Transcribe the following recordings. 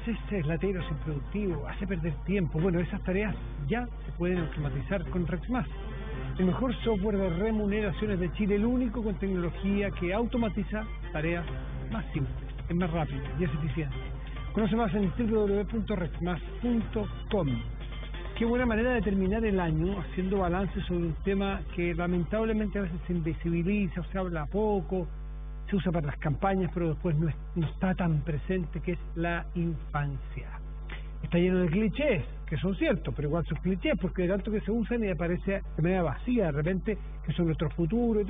veces es latero, es improductivo, hace perder tiempo. Bueno, esas tareas ya se pueden automatizar con RexMás, el mejor software de remuneraciones de Chile, el único con tecnología que automatiza tareas más simples, es más rápido y es eficiente. Conoce más en www.rexmas.com. Qué buena manera de terminar el año haciendo balance sobre un tema que lamentablemente a veces se invisibiliza o se habla poco, se usa para las campañas, pero después no está tan presente, que es la infancia. Está lleno de clichés, que son ciertos, pero igual son clichés, porque de tanto que se usan y aparece de manera vacía, de repente, que son nuestro futuro.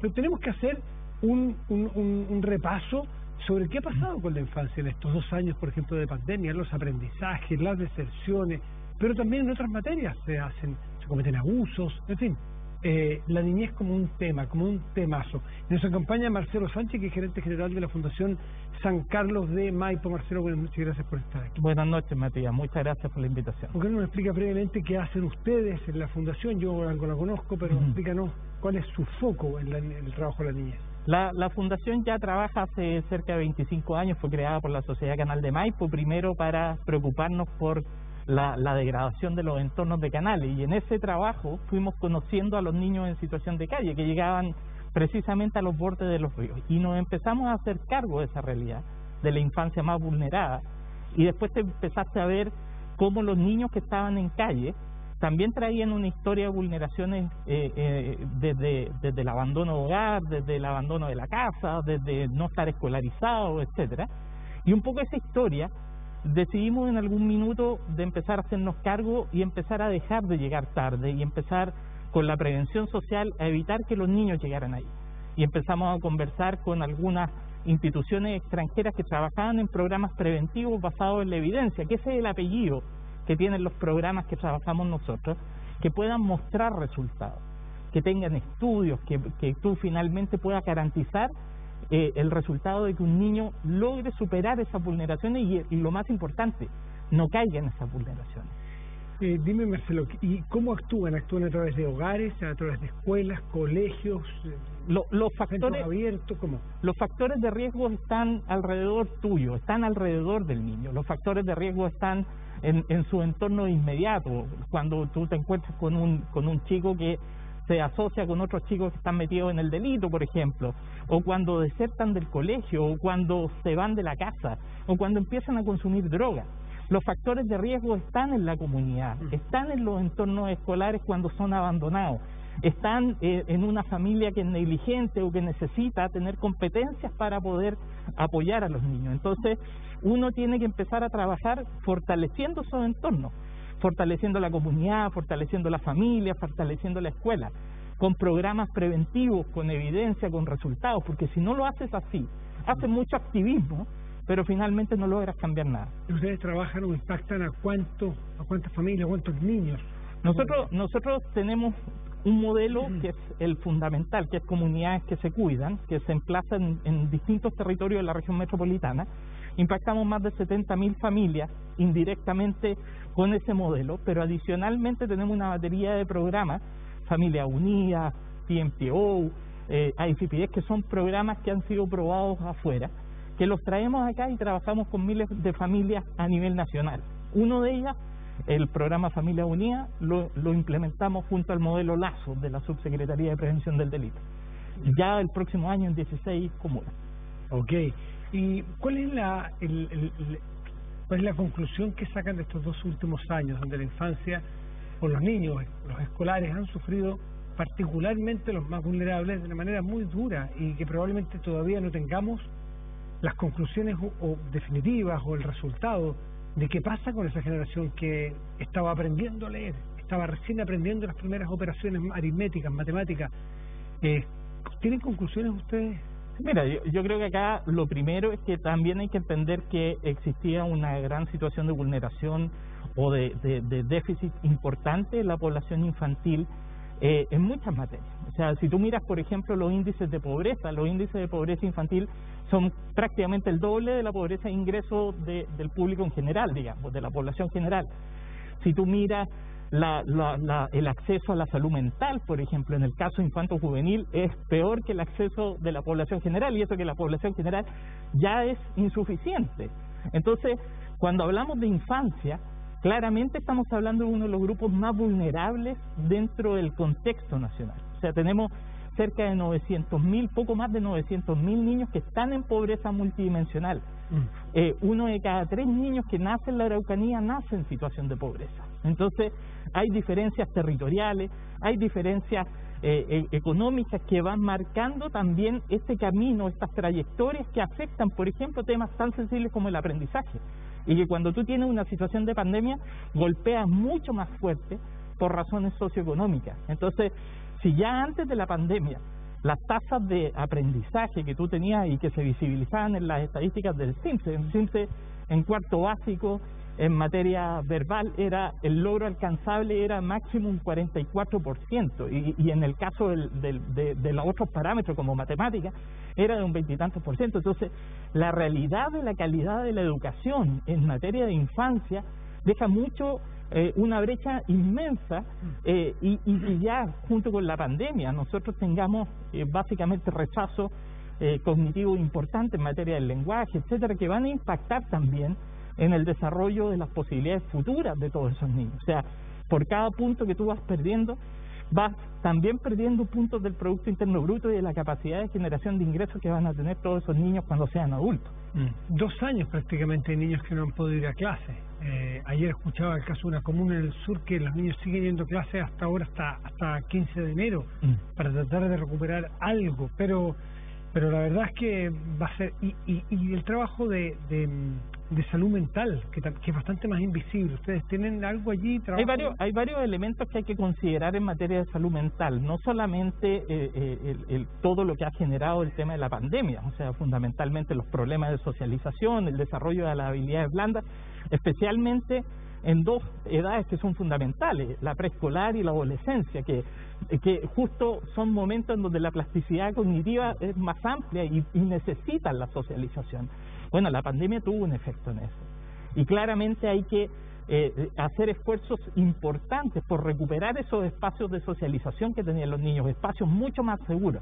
Pero tenemos que hacer un repaso sobre qué ha pasado con la infancia en estos 2 años, por ejemplo, de pandemia, los aprendizajes, las deserciones, pero también en otras materias se cometen abusos, en fin. La niñez como un tema, como un temazo. Nos acompaña Marcelo Sánchez, que es gerente general de la Fundación San Carlos de Maipo. Marcelo, buenas noches, gracias por estar aquí. Buenas noches, Matías, muchas gracias por la invitación. ¿Por qué no nos explica brevemente qué hacen ustedes en la Fundación? Yo algo la conozco, pero explícanos cuál es su foco en el trabajo de la niñez. La Fundación ya trabaja hace cerca de 25 años, fue creada por la Sociedad Canal de Maipo, primero para preocuparnos por la degradación de los entornos de canales, y en ese trabajo fuimos conociendo a los niños en situación de calle que llegaban precisamente a los bordes de los ríos, y nos empezamos a hacer cargo de esa realidad, de la infancia más vulnerada, y después te empezaste a ver cómo los niños que estaban en calle también traían una historia de vulneraciones desde el abandono de hogar, desde el abandono de la casa, desde no estar escolarizados, etcétera. Y un poco esa historia decidimos en algún minuto de empezar a hacernos cargo y empezar a dejar de llegar tarde y empezar con la prevención social a evitar que los niños llegaran ahí. Y empezamos a conversar con algunas instituciones extranjeras que trabajaban en programas preventivos basados en la evidencia, que ese es el apellido que tienen los programas que trabajamos nosotros, que puedan mostrar resultados, que tengan estudios, que tú finalmente puedas garantizar el resultado de que un niño logre superar esas vulneraciones y lo más importante, no caiga en esas vulneraciones. Dime, Marcelo, ¿y cómo actúan? ¿Actúan a través de hogares, a través de escuelas, colegios, los factores abiertos? ¿Cómo? Los factores de riesgo están alrededor tuyo, están alrededor del niño. Los factores de riesgo están en su entorno inmediato. Cuando tú te encuentras con un chico que se asocia con otros chicos que están metidos en el delito, por ejemplo, o cuando desertan del colegio, o cuando se van de la casa, o cuando empiezan a consumir drogas. Los factores de riesgo están en la comunidad, están en los entornos escolares cuando son abandonados, están en una familia que es negligente o que necesita tener competencias para poder apoyar a los niños. Entonces, uno tiene que empezar a trabajar fortaleciendo esos entornos, fortaleciendo la comunidad, fortaleciendo la familia, fortaleciendo la escuela, con programas preventivos, con evidencia, con resultados, porque si no lo haces así, haces mucho activismo, pero finalmente no logras cambiar nada. ¿Ustedes trabajan o impactan a cuántas familias, a cuántos niños? Nosotros tenemos un modelo que es el fundamental, que es comunidades que se cuidan, que se emplazan en distintos territorios de la región metropolitana. Impactamos más de 70.000 familias indirectamente con ese modelo, pero adicionalmente tenemos una batería de programas, Familia Unida, PMTO, IFPD, que son programas que han sido probados afuera, que los traemos acá y trabajamos con miles de familias a nivel nacional. Uno de ellas, el programa Familia Unida, lo implementamos junto al modelo LAZO de la Subsecretaría de Prevención del Delito. Ya el próximo año en 16 comunas. Ok. ¿Y cuál es la conclusión que sacan de estos 2 últimos años, donde la infancia o los niños, los escolares, han sufrido, particularmente los más vulnerables, de una manera muy dura, y que probablemente todavía no tengamos las conclusiones o definitivas o el resultado de qué pasa con esa generación que estaba aprendiendo a leer, estaba recién aprendiendo las primeras operaciones aritméticas, matemáticas? ¿Tienen conclusiones ustedes? Mira, yo creo que acá lo primero es que también hay que entender que existía una gran situación de vulneración o de déficit importante en la población infantil en muchas materias. O sea, si tú miras, por ejemplo, los índices de pobreza infantil son prácticamente el doble de la pobreza de ingreso del público en general, digamos, de la población general. Si tú miras el acceso a la salud mental, por ejemplo, en el caso infanto-juvenil, es peor que el acceso de la población general, y eso que la población general ya es insuficiente. Entonces, Cuando hablamos de infancia, claramente estamos hablando de uno de los grupos más vulnerables dentro del contexto nacional. O sea, tenemos cerca de 900.000, poco más de 900.000 niños que están en pobreza multidimensional. Uno de cada 3 niños que nacen en la Araucanía nace en situación de pobreza. Entonces, hay diferencias territoriales, hay diferencias económicas que van marcando también este camino, estas trayectorias que afectan, por ejemplo, temas tan sensibles como el aprendizaje. Y que cuando tú tienes una situación de pandemia, golpea mucho más fuerte por razones socioeconómicas. Entonces, si ya antes de la pandemia las tasas de aprendizaje que tú tenías y que se visibilizaban en las estadísticas del CIMSE, el CIMSE en cuarto básico, en materia verbal, era el logro alcanzable era máximo un 44%, y en el caso de los otros parámetros como matemática era de un 20 y tantos %. Entonces, la realidad de la calidad de la educación en materia de infancia deja mucho, una brecha inmensa, y ya junto con la pandemia nosotros tengamos básicamente rechazo cognitivo importante en materia del lenguaje, etcétera, que van a impactar también en el desarrollo de las posibilidades futuras de todos esos niños. O sea, por cada punto que tú vas perdiendo, vas también perdiendo puntos del Producto Interno Bruto y de la capacidad de generación de ingresos que van a tener todos esos niños cuando sean adultos. 2 años prácticamente de niños que no han podido ir a clase. Ayer escuchaba el caso de una comuna en el sur que los niños siguen yendo a clase hasta ahora, hasta 15 de enero, para tratar de recuperar algo, pero la verdad es que va a ser, y el trabajo de salud mental, que es bastante más invisible. ¿Ustedes tienen algo allí? Hay varios elementos que hay que considerar en materia de salud mental, no solamente todo lo que ha generado el tema de la pandemia, o sea, fundamentalmente los problemas de socialización, el desarrollo de las habilidades blandas, especialmente en 2 edades que son fundamentales, la preescolar y la adolescencia, que justo son momentos en donde la plasticidad cognitiva es más amplia y necesitan la socialización. Bueno, la pandemia tuvo un efecto en eso, y claramente hay que hacer esfuerzos importantes por recuperar esos espacios de socialización que tenían los niños, espacios mucho más seguros.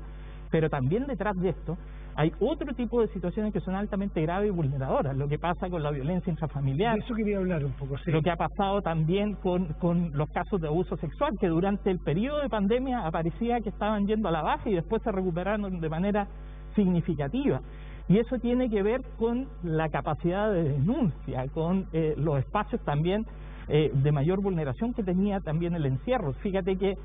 Pero también detrás de esto hay otro tipo de situaciones que son altamente graves y vulneradoras, lo que pasa con la violencia intrafamiliar. De eso quería hablar un poco, sí. Lo que ha pasado también con los casos de abuso sexual, que durante el periodo de pandemia aparecía que estaban yendo a la baja y después se recuperaron de manera significativa. Y eso tiene que ver con la capacidad de denuncia, con los espacios también de mayor vulneración que tenía también el encierro. Fíjate que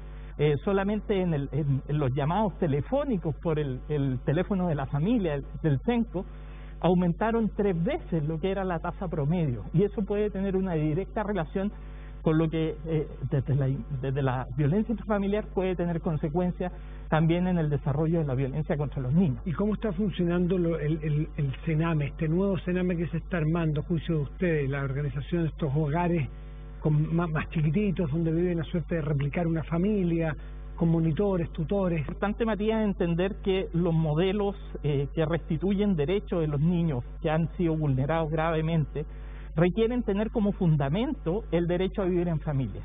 solamente en los llamados telefónicos por el teléfono de la familia, del CENCO, aumentaron 3 veces lo que era la tasa promedio, y eso puede tener una directa relación con lo que desde la violencia intrafamiliar puede tener consecuencias también en el desarrollo de la violencia contra los niños. ¿Y cómo está funcionando el CENAME, este nuevo CENAME que se está armando, a juicio de ustedes, la organización de estos hogares más chiquititos, donde viven a suerte de replicar una familia, con monitores, tutores? Es importante, Matías, entender que los modelos que restituyen derechos de los niños que han sido vulnerados gravemente requieren tener como fundamento el derecho a vivir en familia.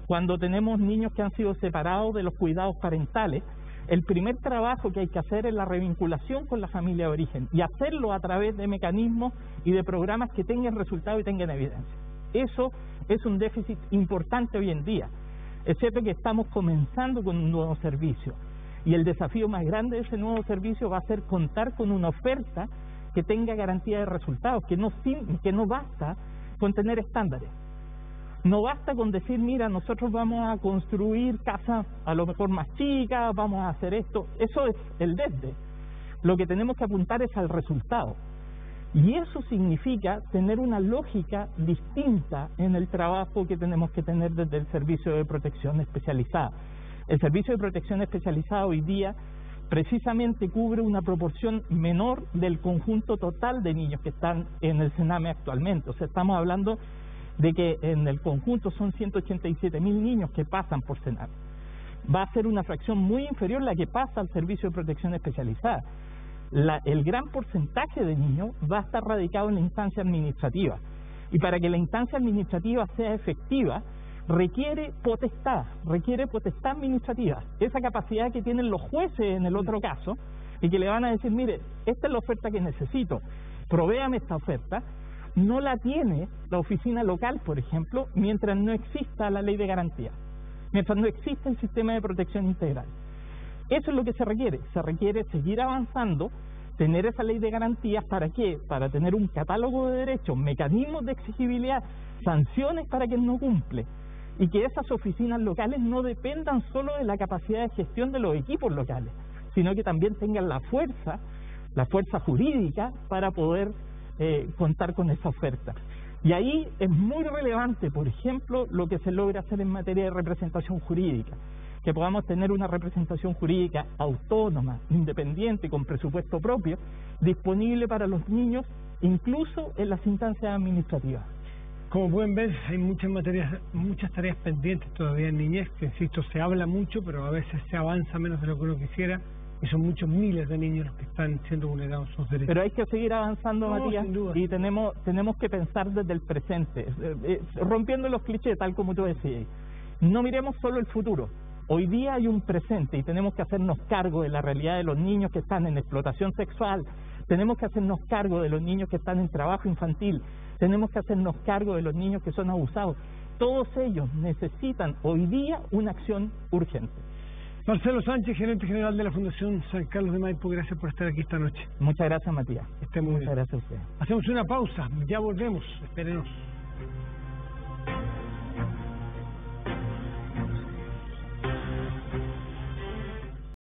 Cuando tenemos niños que han sido separados de los cuidados parentales, el primer trabajo que hay que hacer es la revinculación con la familia de origen, y hacerlo a través de mecanismos y de programas que tengan resultados y tengan evidencia. Eso es un déficit importante hoy en día. Es cierto que estamos comenzando con un nuevo servicio, y el desafío más grande de ese nuevo servicio va a ser contar con una oferta que tenga garantía de resultados, que no basta con tener estándares. No basta con decir, mira, nosotros vamos a construir casas a lo mejor más chicas, vamos a hacer esto. Eso es el desde. Lo que tenemos que apuntar es al resultado. Y eso significa tener una lógica distinta en el trabajo que tenemos que tener desde el Servicio de Protección Especializada. El Servicio de Protección Especializada hoy día precisamente cubre una proporción menor del conjunto total de niños que están en el CENAME actualmente. O sea, estamos hablando de que en el conjunto son 187.000 niños que pasan por CENAME. Va a ser una fracción muy inferior la que pasa al Servicio de Protección Especializada. El gran porcentaje de niños va a estar radicado en la instancia administrativa, y para que la instancia administrativa sea efectiva requiere potestad administrativa, esa capacidad que tienen los jueces en el otro caso, y que le van a decir, mire, esta es la oferta que necesito, provéame esta oferta, no la tiene la oficina local, por ejemplo, mientras no exista la ley de garantía, mientras no exista el sistema de protección integral. Eso es lo que se requiere seguir avanzando, tener esa ley de garantías. ¿Para qué? Para tener un catálogo de derechos, mecanismos de exigibilidad, sanciones para quien no cumple, y que esas oficinas locales no dependan solo de la capacidad de gestión de los equipos locales, sino que también tengan la fuerza jurídica para poder contar con esa oferta. Y ahí es muy relevante, por ejemplo, lo que se logra hacer en materia de representación jurídica, que podamos tener una representación jurídica autónoma, independiente, con presupuesto propio, disponible para los niños, incluso en las instancias administrativas. Como pueden ver, hay muchas tareas pendientes todavía en niñez, que insisto, se habla mucho, pero a veces se avanza menos de lo que uno quisiera, y son muchos miles de niños los que están siendo vulnerados sus derechos. Pero hay que seguir avanzando, Matías, sin duda. Y tenemos que pensar desde el presente, rompiendo los clichés, tal como tú decías. No miremos solo el futuro. Hoy día hay un presente y tenemos que hacernos cargo de la realidad de los niños que están en explotación sexual, tenemos que hacernos cargo de los niños que están en trabajo infantil, tenemos que hacernos cargo de los niños que son abusados. Todos ellos necesitan hoy día una acción urgente. Marcelo Sánchez, gerente general de la Fundación San Carlos de Maipo, gracias por estar aquí esta noche. Muchas gracias, Matías. Esté muy bien. Muchas gracias a usted. Hacemos una pausa, ya volvemos, espérenos.